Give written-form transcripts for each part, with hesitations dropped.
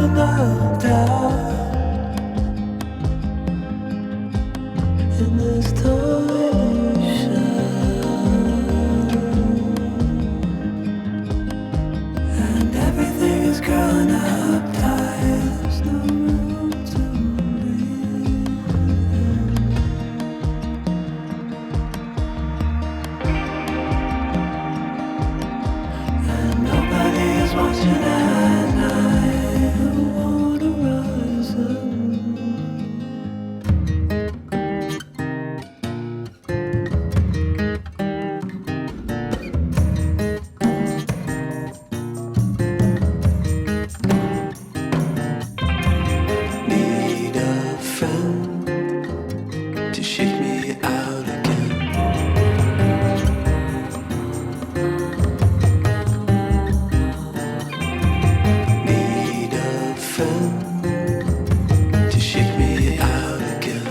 prisoner down in this tiny shell, and everything is grown up tight. There's no room to breathe, and nobody is watching at night. The water rises. Need a friend to shake me out again. Need a friend to shake me out again.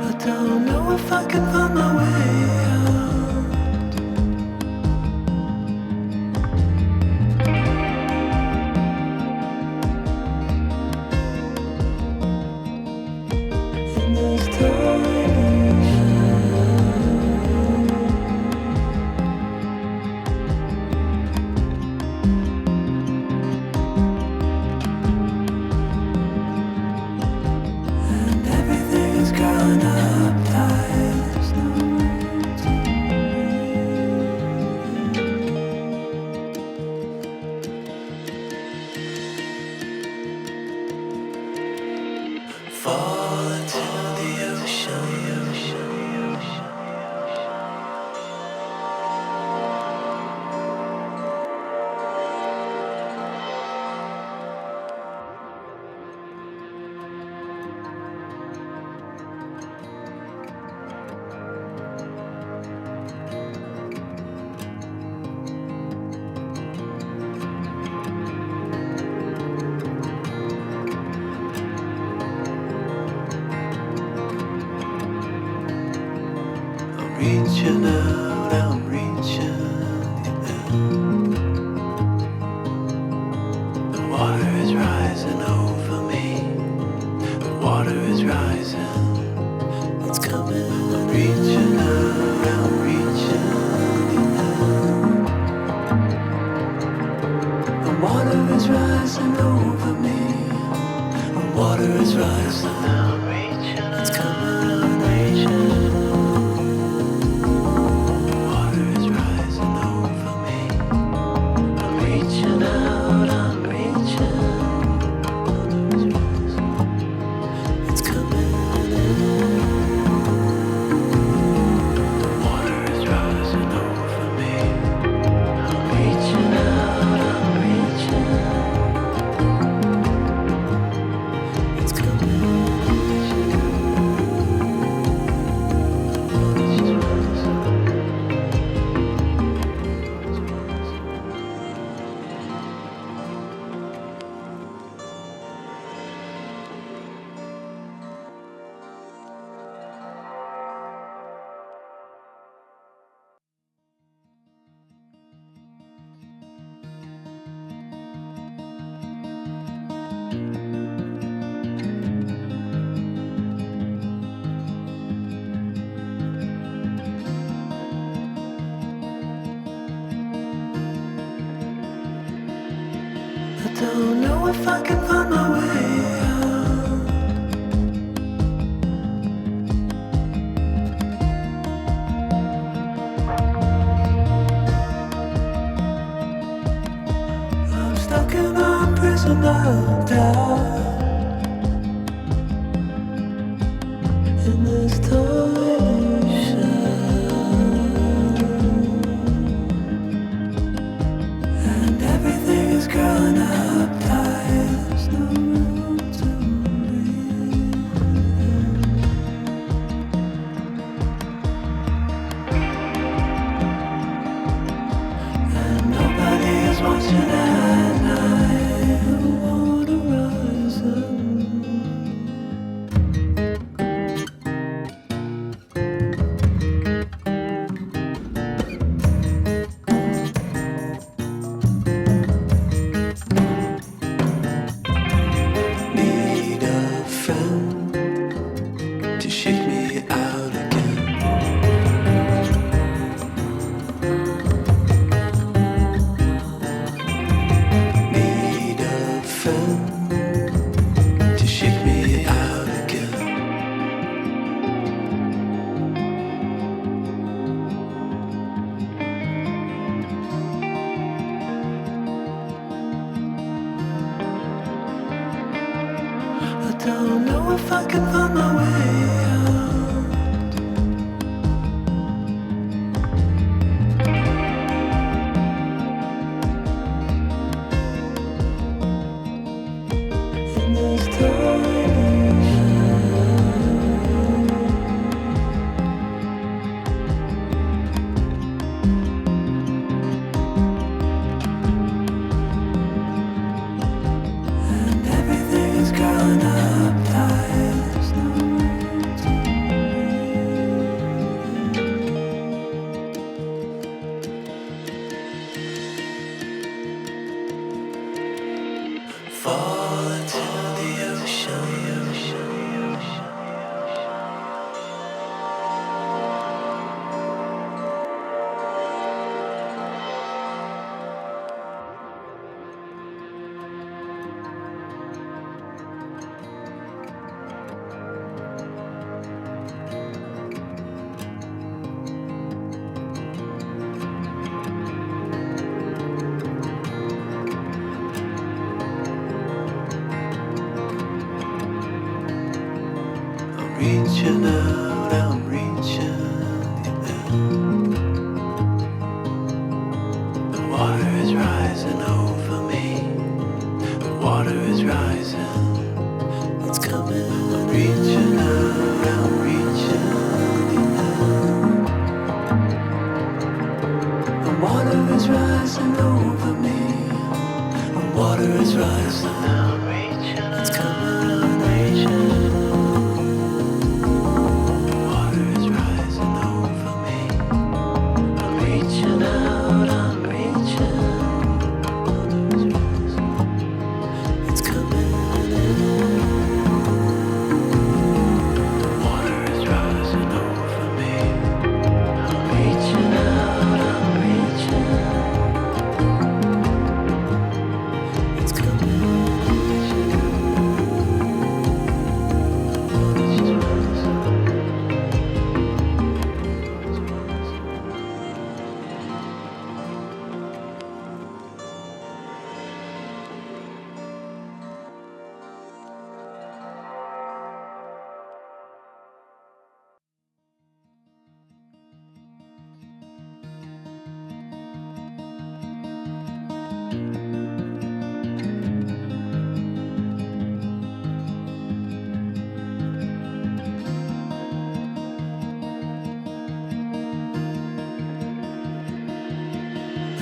I don't know if I can find my way out in this tiny shell, and everything is grown up tight. There's no room to breathe. Fall into the ocean. I'm reaching out, I'm reaching in. The water is rising over me. The water is rising. It's coming. I'm reaching out, I'm reaching in. The water is rising over me. The water is rising. I'm reaching. It's coming. I'm reaching. Water is rising over me. I'm reaching out, I'm reaching. Water is rising. It's coming in. Water is rising over me. I'm reaching out, I'm reaching. It's coming in. Water is rising. I don't know if I can find my way out. I'm stuck in a prisoner down in this tiny shell, and everything is grown up tight. There's no room to breathe, and nobody is watching at night. The water don't know if I can find my way out. In this tiny and everything is growing up tight. There's no room to breathe. Fall into the ocean. Reaching out, I'm reaching in. The water is rising over me. The water is rising. It's coming. I'm reaching out, I'm reaching in. The water is rising over me. The water is rising. I'm reaching. It's coming. I'm reaching.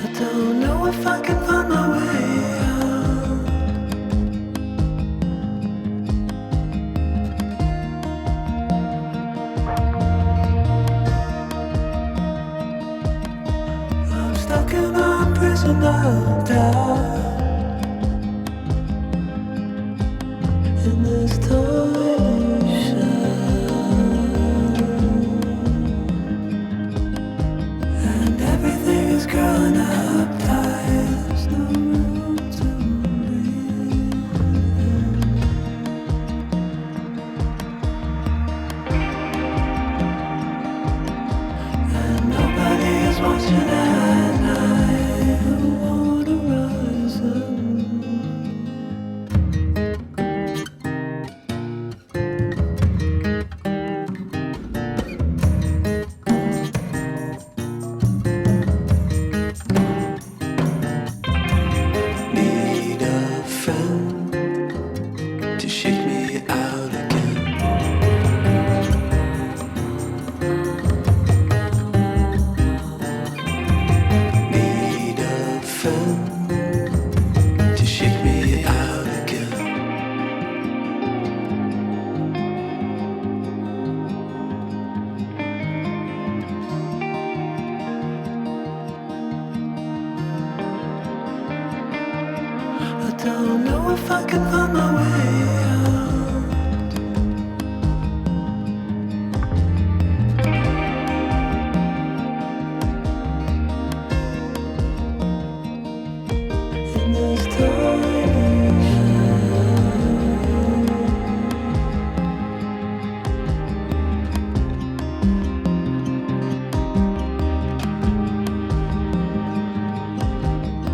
I don't know if I can find my way out. I'm stuck in a prison of doubt. In this tiny shell, and everything is growing up tight. There's no room to breathe. And nobody is watching at night. The water rising. Need a friend to shake me out again. Need a friend to shake me out again. I don't know if I can find my way out. In this tiny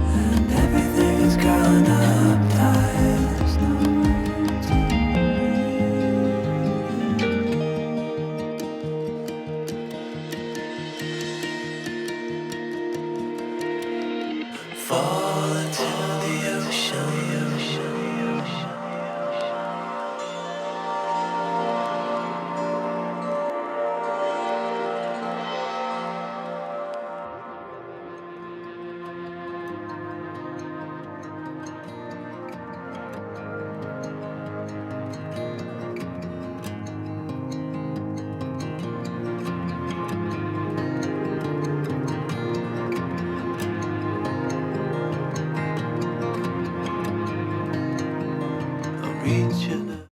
and everything is growing up tight. There's no room to reaching